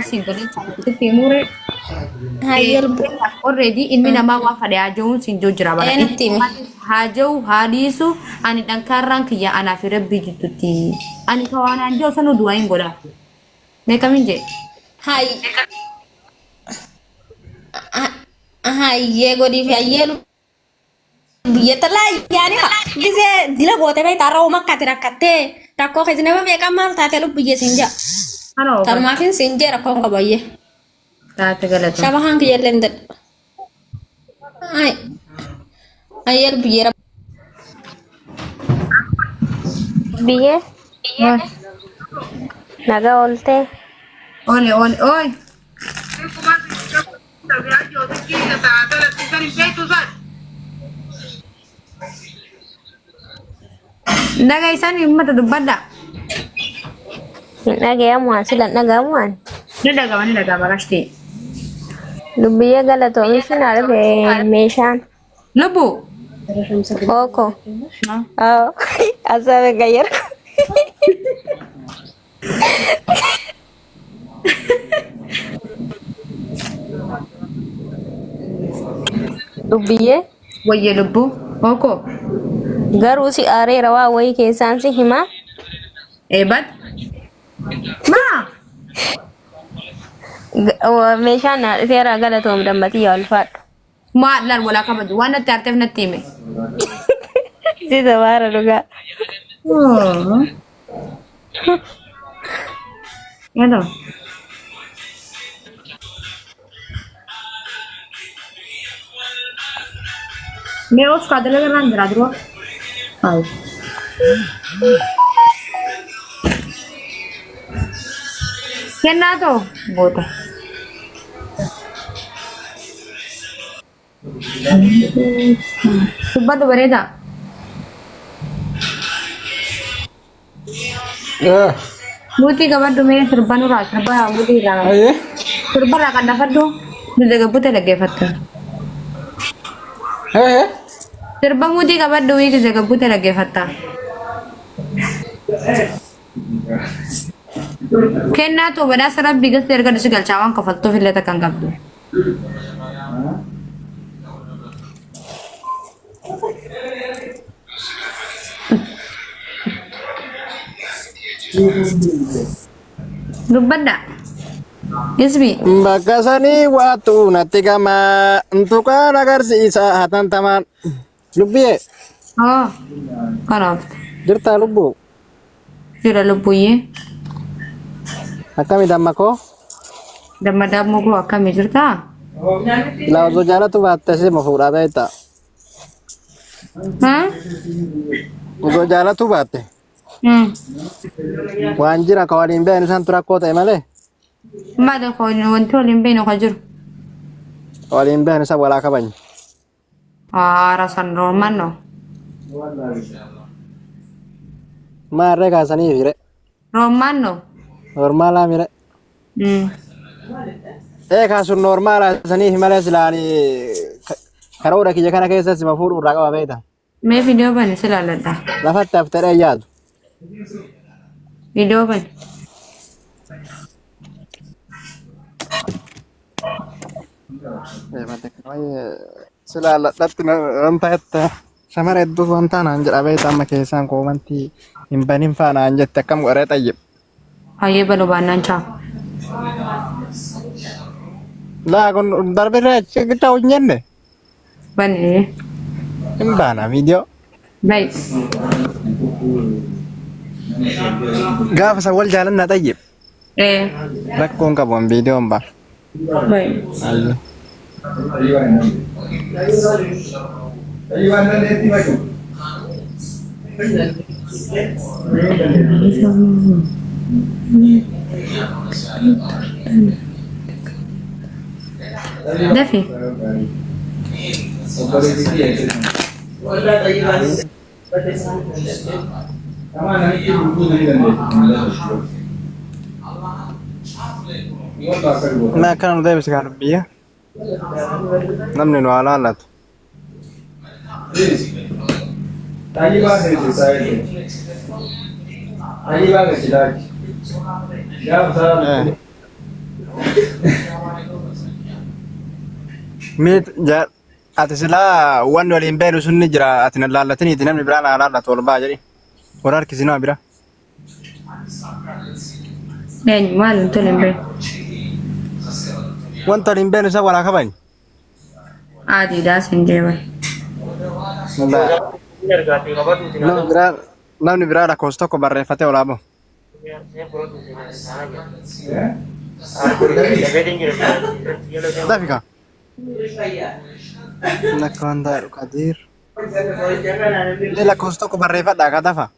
single timure Hayal already in minama wa fade ajo sinjo jira bara entimi. hajo hadisu ani dan karran kiya ana fi rabbi jituti ani kawana anjo sanu duwa ingola me kaminje Hay hayyee godii fi hayyeelu biyya talaa yaani gisee dila gootee beektaa rooma akkati rakkattee rakkoo keessi nama meeqa maal taatee lubbiyye siin jaa. hano Tanumaafin siin jee rakkoon qabayyee. taate galata Shaba hanki jelleen dadha. Hayyeel biyyee Biye, naga olte. ole ole oi daga isan mata dubada Naga yamuan, sila naga yamuan. ni daga bagashti Lubiya galato, misin arabe meshan. lubu Oko. no Oh, asabe gayar. Lubiye, waye lubu oko garu si are rawa wai kesan si hima. ebat ma Meshan na fera galato mdambati ya alfat. ma lan wala kabadu wana tartef na time Si sabara luga. oh Ano? मैं उस कादले का नाम जरा दो आओ क्या ना तो वो तो सुबह तो बरे था Buti ka ba dumay serba no ras serba buti lang. Aye. Serba la kan dapat do. Daga buti lagi fatta. Hey. Serba buti ka ba duwi daga buti lagi fatta. Kenna to bada sarab bigas serga disigal cawan ka fatto fille ta kan gabdu. Lubada. Isbi. Bakka sanii waatu natti gama ntukaan agarsiisa hatan tamaan lubbiyee Oh. Kanaf. jirtaa lubbuu Jira lubuye. akkami damma koo Damadab mo ko akami jirta. laa osoo jaalatu baatte si ma fuudhaa beektaa Ha? osoo jaalatu baatte waan jira ka waliin beenu santu rakkoo ta'e malee Mada ko wanti waliin beenu ka jiru. ka waliin beenu isa walaa kabanya Rasan roman no. maarree kaasanii fire Roman no. normaalaa mire kaasun normaalaa sanii malee silaani karoora kiyya kana keessa sima fuudhu irraa qaba beektaa Me video bani sila lada. lafatti haftee yaadu Video bani. sila ladhatti wanta jette shamara hedduu wanta naan jedha beektaa amma keessaan koo wanti hin banin faa naan jette akkam godhee xayyib Haye balu banan cha. laa kun darbirree achi giddaa hojjenne Bani. hin baana viidiyoo Bai. gaafa san wal jaalannaa xayyib rakkoon qabuun viidiyoon baa Bai. Dafi. naa akkana nu deebise kaa dubbiya namni nu haa laallatu Mit ja ati silaa waan waliin beenu sun ni jira ati na laallatiniiti namni biraa na laallatu ol baa jedhi warra harkisinaa bira. Eenyu maal hin tole hin beeku. Wanta waliin beenu isa walaa kabani. Adiidaas hin deeman. Namni biraa lakkoofsa tokko barreeffatee olaa bahu. Dafika. Lakkoofsa tokko barreeffadhaa ka dafa.